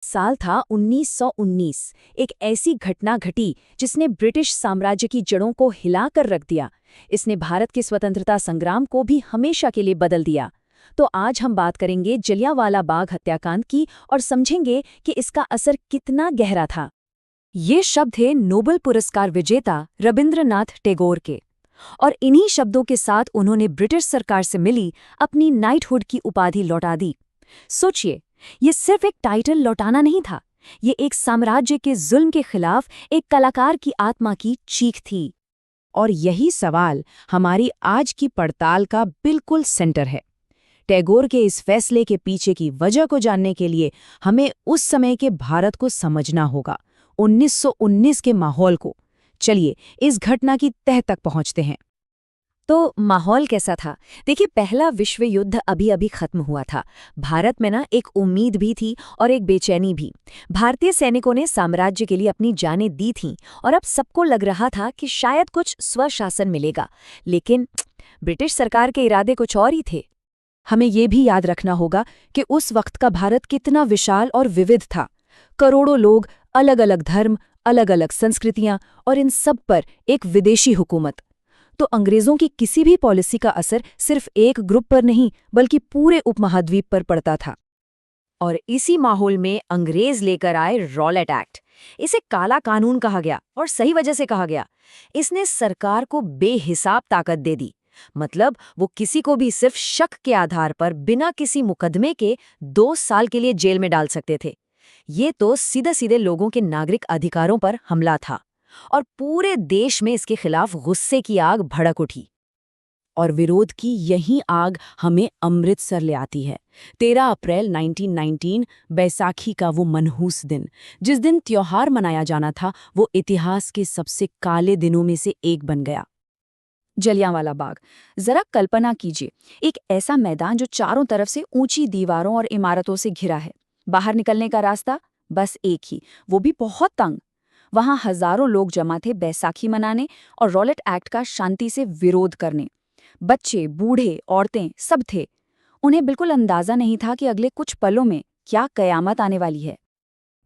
साल था 1919। एक ऐसी घटना घटी जिसने ब्रिटिश साम्राज्य की जड़ों को हिलाकर रख दिया। इसने भारत के स्वतंत्रता संग्राम को भी हमेशा के लिए बदल दिया। तो आज हम बात करेंगे जलियांवाला बाग हत्याकांड की और समझेंगे कि इसका असर कितना गहरा था। ये शब्द थे नोबेल पुरस्कार विजेता रविंद्रनाथ टैगोर के, और इन्हीं शब्दों के साथ उन्होंने ब्रिटिश सरकार से मिली अपनी नाइटहुड की उपाधि लौटा दी। सोचिए, ये सिर्फ एक टाइटल लौटाना नहीं था, ये एक साम्राज्य के जुल्म के खिलाफ एक कलाकार की आत्मा की चीख थी। और यही सवाल हमारी आज की पड़ताल का बिल्कुल सेंटर है। टैगोर के इस फैसले के पीछे की वजह को जानने के लिए हमें उस समय के भारत को समझना होगा, 1919 के माहौल को। चलिए इस घटना की तह तक पहुंचते हैं। तो माहौल कैसा था? देखिए, पहला विश्व युद्ध अभी अभी खत्म हुआ था। भारत में एक उम्मीद भी थी और एक बेचैनी भी। भारतीय सैनिकों ने साम्राज्य के लिए अपनी जानें दी थीं और अब सबको लग रहा था कि शायद कुछ स्वशासन मिलेगा। लेकिन ब्रिटिश सरकार के इरादे कुछ और ही थे। हमें ये भी याद रखना होगा कि उस वक्त का भारत कितना विशाल और विविध था। करोड़ों लोग, अलग अलग धर्म, अलग अलग संस्कृतियां, और इन सब पर एक विदेशी हुकूमत। तो अंग्रेजों की किसी भी पॉलिसी का असर सिर्फ एक ग्रुप पर नहीं बल्कि पूरे उपमहाद्वीप पर पड़ता था। और इसी माहौल में अंग्रेज लेकर आए रॉलेट एक्ट। इसे काला कानून कहा गया, और सही वजह से कहा गया। इसने सरकार को बेहिसाब ताकत दे दी। मतलब वो किसी को भी सिर्फ शक के आधार पर बिना किसी मुकदमे के 2 साल के लिए जेल में डाल सकते थे। ये तो सीधे सीधे लोगों के नागरिक अधिकारों पर हमला था, और पूरे देश में इसके खिलाफ गुस्से की आग भड़क उठी। और विरोध की यही आग हमें अमृतसर ले आती है। 13 अप्रैल 1919, बैसाखी का वो मनहूस दिन, जिस दिन त्योहार मनाया जाना था, वो इतिहास के सबसे काले दिनों में से एक बन गया। जलियांवाला बाग। जरा कल्पना कीजिए, एक ऐसा मैदान जो चारों तरफ से ऊंची दीवारों और इमारतों से घिरा है। बाहर निकलने का रास्ता बस एक ही, वो भी बहुत तंग। वहां हजारों लोग जमा थे बैसाखी मनाने और रॉलेट एक्ट का शांति से विरोध करने। बच्चे, बूढ़े, औरतें सब थे। उन्हें बिल्कुल अंदाजा नहीं था कि अगले कुछ पलों में क्या कयामत आने वाली है।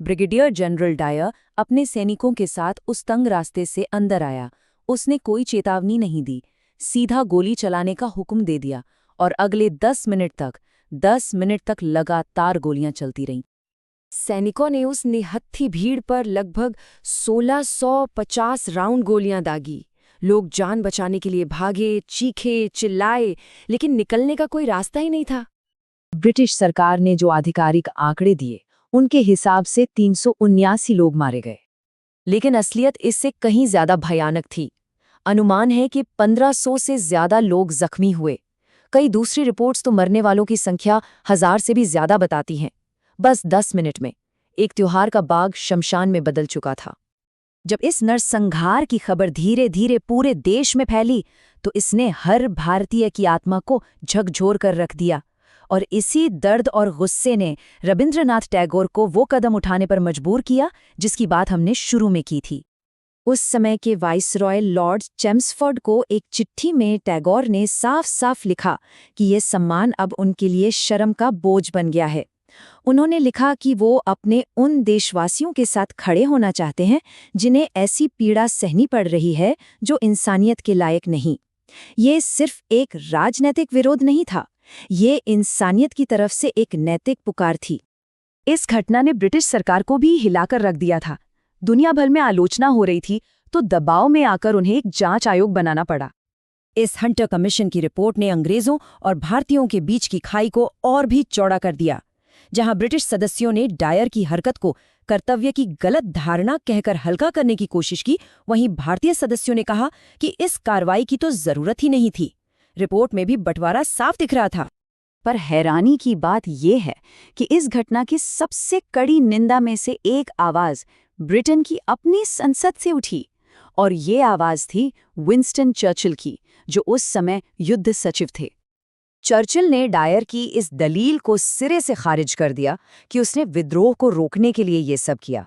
ब्रिगेडियर जनरल डायर अपने सैनिकों के साथ उस तंग रास्ते से अंदर आया। उसने कोई चेतावनी नहीं दी, सीधा गोली चलाने का हुक्म दे दिया, और अगले 10 मिनट तक लगातार गोलियां चलती रहीं। सैनिकों ने उस निहत्थी भीड़ पर लगभग 1650 राउंड गोलियां दागी। लोग जान बचाने के लिए भागे, चीखे, चिल्लाए, लेकिन निकलने का कोई रास्ता ही नहीं था। ब्रिटिश सरकार ने जो आधिकारिक आंकड़े दिए, उनके हिसाब से 379 लोग मारे गए। लेकिन असलियत इससे कहीं ज्यादा भयानक थी। अनुमान है कि 1500 से ज्यादा लोग जख्मी हुए। कई दूसरी रिपोर्ट्स तो मरने वालों की संख्या 1000 से भी ज्यादा बताती हैं। बस 10 मिनट में एक त्योहार का बाग शमशान में बदल चुका था। जब इस नरसंहार की खबर धीरे धीरे पूरे देश में फैली, तो इसने हर भारतीय की आत्मा को झकझोर कर रख दिया। और इसी दर्द और गुस्से ने रविंद्रनाथ टैगोर को वो कदम उठाने पर मजबूर किया जिसकी बात हमने शुरू में की थी। उस समय के वाइसरॉय लॉर्ड चेम्सफोर्ड को एक चिट्ठी में टैगोर ने साफ साफ लिखा कि ये सम्मान अब उनके लिए शर्म का बोझ बन गया है। उन्होंने लिखा कि वो अपने उन देशवासियों के साथ खड़े होना चाहते हैं जिन्हें ऐसी पीड़ा सहनी पड़ रही है जो इंसानियत के लायक नहीं। ये सिर्फ एक राजनैतिक विरोध नहीं था, ये इंसानियत की तरफ से एक नैतिक पुकार थी। इस घटना ने ब्रिटिश सरकार को भी हिलाकर रख दिया था। दुनिया भर में आलोचना हो रही थी, तो दबाव में आकर उन्हें एक जांच आयोग बनाना पड़ा। इस हंटर कमीशन की रिपोर्ट ने अंग्रेजों और भारतीयों के बीच की खाई को और भी चौड़ा कर दिया। जहां ब्रिटिश सदस्यों ने डायर की हरकत को कर्तव्य की गलत धारणा कहकर हल्का करने की कोशिश की, वहीं भारतीय सदस्यों ने कहा कि इस कार्रवाई की तो जरूरत ही नहीं थी। रिपोर्ट में भी बंटवारा साफ दिख रहा था। पर हैरानी की बात यह है कि इस घटना की सबसे कड़ी निंदा में से एक आवाज ब्रिटेन की अपनी संसद से उठी, और ये आवाज थी विंस्टन चर्चिल की, जो उस समय युद्ध सचिव थे। चर्चिल ने डायर की इस दलील को सिरे से खारिज कर दिया कि उसने विद्रोह को रोकने के लिए ये सब किया।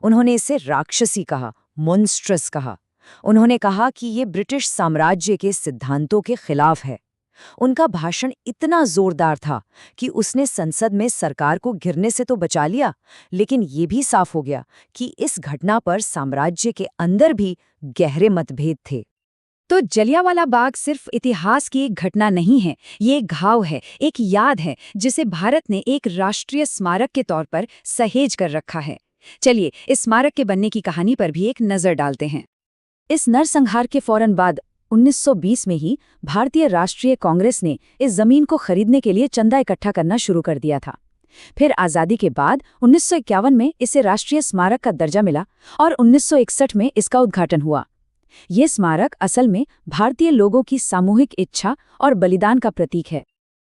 उन्होंने इसे राक्षसी कहा, मॉन्स्ट्रस कहा। उन्होंने कहा कि ये ब्रिटिश साम्राज्य के सिद्धांतों के खिलाफ है। उनका भाषण इतना जोरदार था कि उसने संसद में सरकार को गिरने से तो बचा लिया, लेकिन ये भी साफ हो गया कि इस घटना पर साम्राज्य के अंदर भी गहरे मतभेद थे। तो जलियांवाला बाग सिर्फ इतिहास की एक घटना नहीं है, ये एक घाव है, एक याद है जिसे भारत ने एक राष्ट्रीय स्मारक के तौर पर सहेज कर रखा है। चलिए इस स्मारक के बनने की कहानी पर भी एक नज़र डालते हैं। इस नरसंहार के फौरन बाद 1920 में ही भारतीय राष्ट्रीय कांग्रेस ने इस जमीन को खरीदने के लिए चंदा इकट्ठा करना शुरू कर दिया था। फिर आज़ादी के बाद 1951 में इसे राष्ट्रीय स्मारक का दर्जा मिला और 1961 में इसका उद्घाटन हुआ। ये स्मारक असल में भारतीय लोगों की सामूहिक इच्छा और बलिदान का प्रतीक है।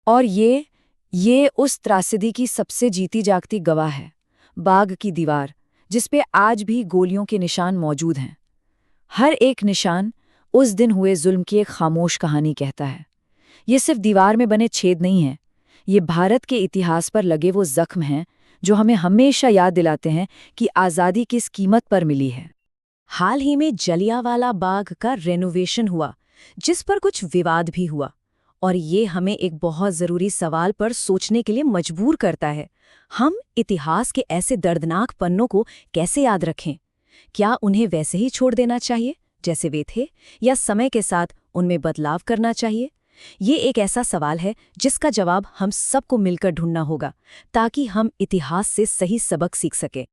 और ये उस त्रासदी की सबसे जीती जागती गवाह है, बाग की दीवार, जिसपे आज भी गोलियों के निशान मौजूद हैं। हर एक निशान उस दिन हुए जुल्म की एक खामोश कहानी कहता है। ये सिर्फ दीवार में बने छेद नहीं हैं, ये भारत के इतिहास पर लगे वो जख्म हैं जो हमें हमेशा याद दिलाते हैं कि आज़ादी किस कीमत पर मिली है। हाल ही में जलियांवाला बाग का रेनोवेशन हुआ, जिस पर कुछ विवाद भी हुआ, और ये हमें एक बहुत ज़रूरी सवाल पर सोचने के लिए मजबूर करता है। हम इतिहास के ऐसे दर्दनाक पन्नों को कैसे याद रखें? क्या उन्हें वैसे ही छोड़ देना चाहिए जैसे वे थे, या समय के साथ उनमें बदलाव करना चाहिए? ये एक ऐसा सवाल है जिसका जवाब हम सबको मिलकर ढूंढना होगा, ताकि हम इतिहास से सही सबक सीख सकें।